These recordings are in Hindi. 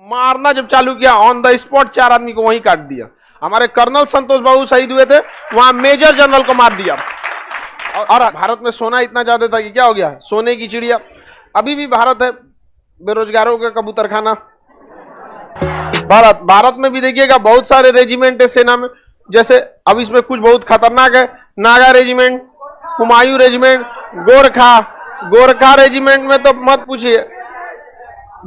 मारना जब चालू किया ऑन द स्पॉट 4 आदमी को वहीं काट दिया। हमारे कर्नल संतोष बाबू शहीद हुए थे, वहां मेजर जनरल को मार दिया। और भारत में सोना इतना ज्यादा था कि क्या हो गया, सोने की चिड़िया। अभी भी भारत है बेरोजगारों का कबूतर खाना। भारत में भी देखिएगा बहुत सारे रेजिमेंट है सेना में, जैसे अब इसमें कुछ बहुत खतरनाक है, Naga regiment, Kumaon regiment, Gorkha regiment में तो मत पूछिए।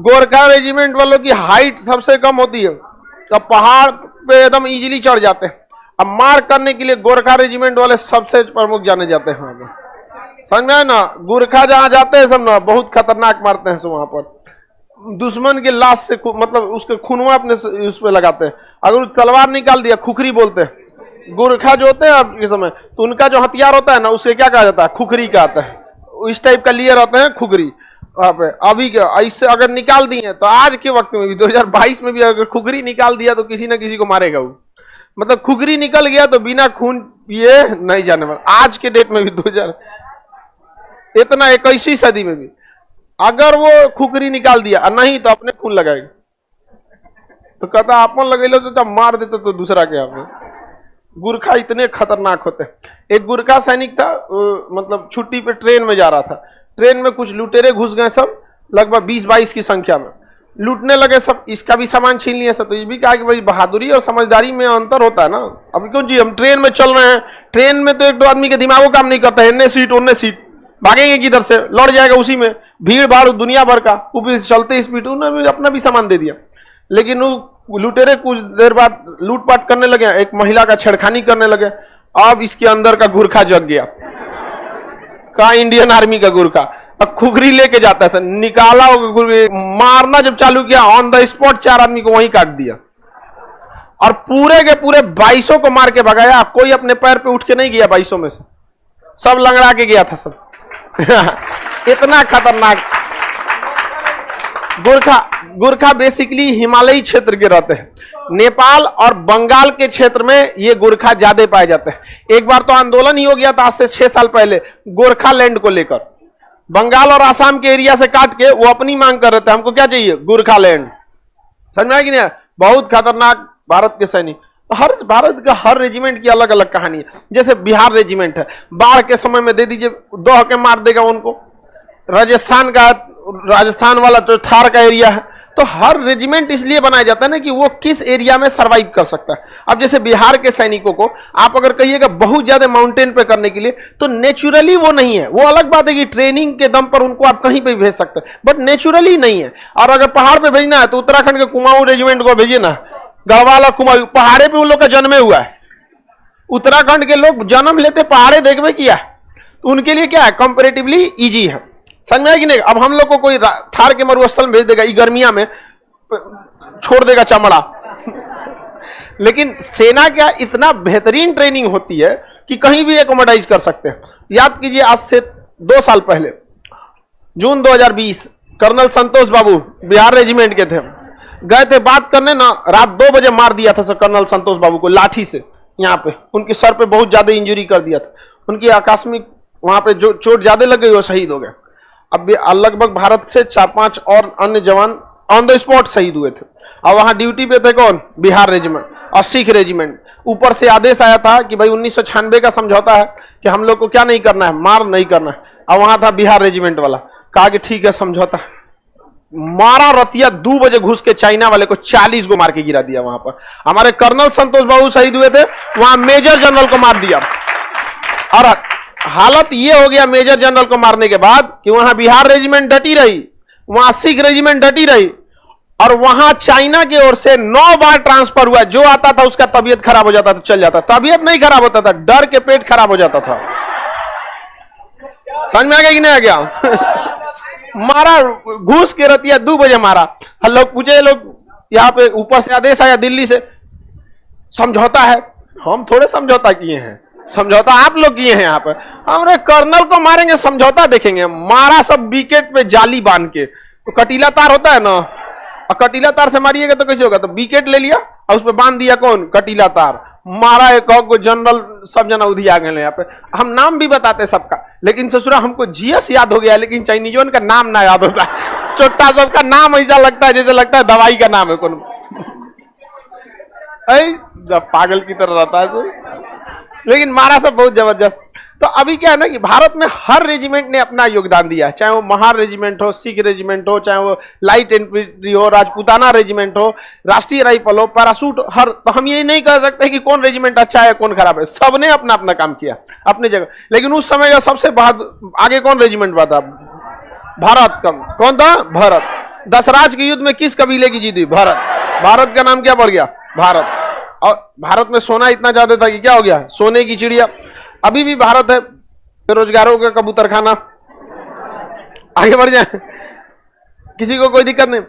गोरखा रेजिमेंट वालों की हाइट सबसे कम होती है, तो पहाड़ पे एकदम इजीली चढ़ जाते हैं। अब मार करने के लिए गोरखा रेजिमेंट वाले सबसे प्रमुख जाने जाते हैं। समझ में आए ना, गोरखा जहां जाते हैं सब ना बहुत खतरनाक मारते हैं सब। वहां पर दुश्मन के लाश से मतलब उसके खूनवा अपने उस पर लगाते हैं। अगर तलवार निकाल दिया, खुखरी बोलते हैं। गोरखा जो होते हैं अब के समय, तो उनका जो हथियार होता है ना, उससे क्या कहा जाता है, खुखरी कहता है। इस टाइप का लिए रहते हैं खुखरी। अभी इससे अगर निकाल दिए तो आज के वक्त में भी 2022 में भी अगर खुखरी निकाल दिया तो किसी ना किसी को मारेगा वो। मतलब खुखरी निकल गया तो बिना खून पिए नहीं जाने वाला। आज के डेट में भी 21वीं सदी में भी अगर वो खुखरी निकाल दिया नहीं तो अपने खून लगाएगा। तो कहता अपन लगेलो तो मार देते तो दूसरा क्या। गुरखा इतने खतरनाक होते हैं। एक गुरखा सैनिक था, मतलब छुट्टी पे ट्रेन में जा रहा था। ट्रेन में कुछ लुटेरे घुस गए, सब लगभग 20-22 की संख्या में लूटने लगे सब। इसका भी सामान छीन लिया सब। तो ये भी कहा कि भाई बहादुरी और समझदारी में अंतर होता है ना। अब क्यों जी, हम ट्रेन में चल रहे हैं, ट्रेन में तो 1-2 आदमी के दिमागो काम नहीं करता है। इन्ने सीट उन्ने सीट, भागेंगे किधर से, लड़ जाएगा उसी में, भीड़ भाड़ दुनिया भर का, वो भी चलते स्पीड। उन्होंने अपना भी सामान दे दिया। लेकिन वो लुटेरे कुछ देर बाद लूटपाट करने लगे, एक महिला का छेड़खानी करने लगे। अब इसके अंदर का गुरखा जग गया, का इंडियन आर्मी का गुरखा। अब खुखरी लेके जाता है, निकाला मारना जब चालू किया ऑन द स्पॉट 4 आदमी को वहीं काट दिया। और पूरे के पूरे 2200 को मार के भगाया। कोई अपने पैर पे उठ के नहीं गया 2200 में से, सब लंगड़ा के गया था सब। इतना खतरनाक गुरखा बेसिकली हिमालयी क्षेत्र के रहते हैं। नेपाल और बंगाल के क्षेत्र में ये गुरखा ज्यादा पाए जाते हैं। एक बार तो आंदोलन ही हो गया था आज से 6 साल पहले गोरखा लैंड को लेकर। बंगाल और आसाम के एरिया से काट के वो अपनी मांग कर रहे थे, हमको क्या चाहिए, गोरखा लैंड। समझ में आया कि नहीं? बहुत खतरनाक भारत के सैनिक। भारत का हर रेजिमेंट की अलग अलग कहानी है। जैसे बिहार रेजिमेंट है, बाढ़ के समय में दे दीजिए, दोह के मार देगा उनको। राजस्थान वाला तो थार का एरिया है। तो हर रेजिमेंट इसलिए बनाया जाता है ना कि वो किस एरिया में सरवाइव कर सकता है। अब जैसे बिहार के सैनिकों को आप अगर कहिएगा बहुत ज्यादा माउंटेन पे करने के लिए, तो नेचुरली वो नहीं है। वो अलग बात है कि ट्रेनिंग के दम पर उनको आप कहीं पे भेज सकते हैं, बट नेचुरली नहीं है। और अगर पहाड़ पे भेजना है तो उत्तराखंड के कुमाऊं रेजिमेंट को भेजिए ना, गढ़वाल और कुमाऊं, पहाड़े पे उन लोग का जन्मे हुआ है। उत्तराखंड के लोग जन्म लेते पहाड़े देखवे किया है, तो उनके लिए क्या है, कंपेरेटिवली इजी है। समझ में आया कि नहीं? अब हम लोग को कोई थार के मरुस्थल में भेज देगा, गर्मिया में छोड़ देगा चमड़ा। लेकिन सेना क्या इतना बेहतरीन ट्रेनिंग होती है कि कहीं भी एकोमोडाइज कर सकते हैं। याद कीजिए आज से 2 साल पहले जून 2020 कर्नल संतोष बाबू बिहार रेजिमेंट के थे, गए थे बात करने ना, रात 2 बजे मार दिया था कर्नल संतोष बाबू को लाठी से। यहाँ पे उनके सर पे बहुत ज्यादा इंजरी कर दिया था। उनकी आकस्मिक वहां पे जो चोट ज्यादा लग गई वो शहीद हो गए। अब लगभग भारत से 4-5 और अन्य जवान ऑन द स्पॉट शहीद हुए थे। और वहां ड्यूटी पे थे कौन, बिहार रेजिमेंट और सिख रेजिमेंट। ऊपर से आदेश आया था कि भाई 1996 का समझौता है कि हम लोग को क्या नहीं करना है, मार नहीं करना है। और वहां था बिहार रेजिमेंट वाला, कहा कि ठीक है समझौता। मारा रतिया 2 बजे घुस के चाइना वाले को 40 को मार के गिरा दिया। वहां पर हमारे कर्नल संतोष बाबू शहीद हुए थे, वहां मेजर जनरल को मार दिया। और हालत ये हो गया मेजर जनरल को मारने के बाद कि वहां बिहार रेजिमेंट डटी रही, वहां सिख रेजिमेंट डटी रही, और वहां चाइना की ओर से 9 बार ट्रांसफर हुआ। जो आता था उसका तबीयत खराब हो जाता था, चल जाता। तबीयत नहीं खराब होता था, डर के पेट खराब हो जाता था। समझ में आ गया कि नहीं आ गया? मारा घुस के रतिया 2 बजे मारा। हम लोग पूछे, लोग यहाँ पे ऊपर से आदेश आया दिल्ली से, समझौता है। हम थोड़े समझौता किए हैं, समझौता आप लोग किए हैं। यहाँ पर हमने कर्नल को मारेंगे, समझौता देखेंगे। मारा सब विकेट पे जाली बांध के, तो कटीला तार होता है ना, और कटीला तार से मारिएगा तो कैसे होगा, तो विकेट ले लिया और उस पर बांध दिया कौन, कटीला तार। मारा एक को जनरल, सब जना उधी आ गए। यहाँ पे हम नाम भी बताते सबका, लेकिन ससुरा हमको जीएस याद हो गया, लेकिन चाइनीजों का नाम ना याद होता। चोट्टा सबका नाम ऐसा लगता है जैसे लगता है दवाई का नाम है कौन, जब पागल की तरह रहता है तो। लेकिन मारा सब बहुत जबरदस्त। तो अभी क्या है ना कि भारत में हर रेजिमेंट ने अपना योगदान दिया है, चाहे वो महार रेजिमेंट हो, सिख रेजिमेंट हो, चाहे वो लाइट इन्फेंट्री हो, राजपूताना रेजिमेंट हो, राष्ट्रीय राइफल हो, पैरासूट, हर। तो हम ये नहीं कह सकते कि कौन रेजिमेंट अच्छा है कौन खराब है, सबने अपना अपना काम किया अपने जगह। लेकिन उस समय का सबसे आगे कौन रेजिमेंट हुआ था? भारत का। कौन था? भारत। दशराज के युद्ध में किस कबीले की जीत हुई? भारत। भारत का नाम क्या पड़ गया? भारत। और भारत में सोना इतना ज्यादा था कि क्या हो गया? सोने की चिड़िया। अभी भी भारत है बेरोजगारों का कबूतर खाना। आगे बढ़ जाए, किसी को कोई दिक्कत नहीं।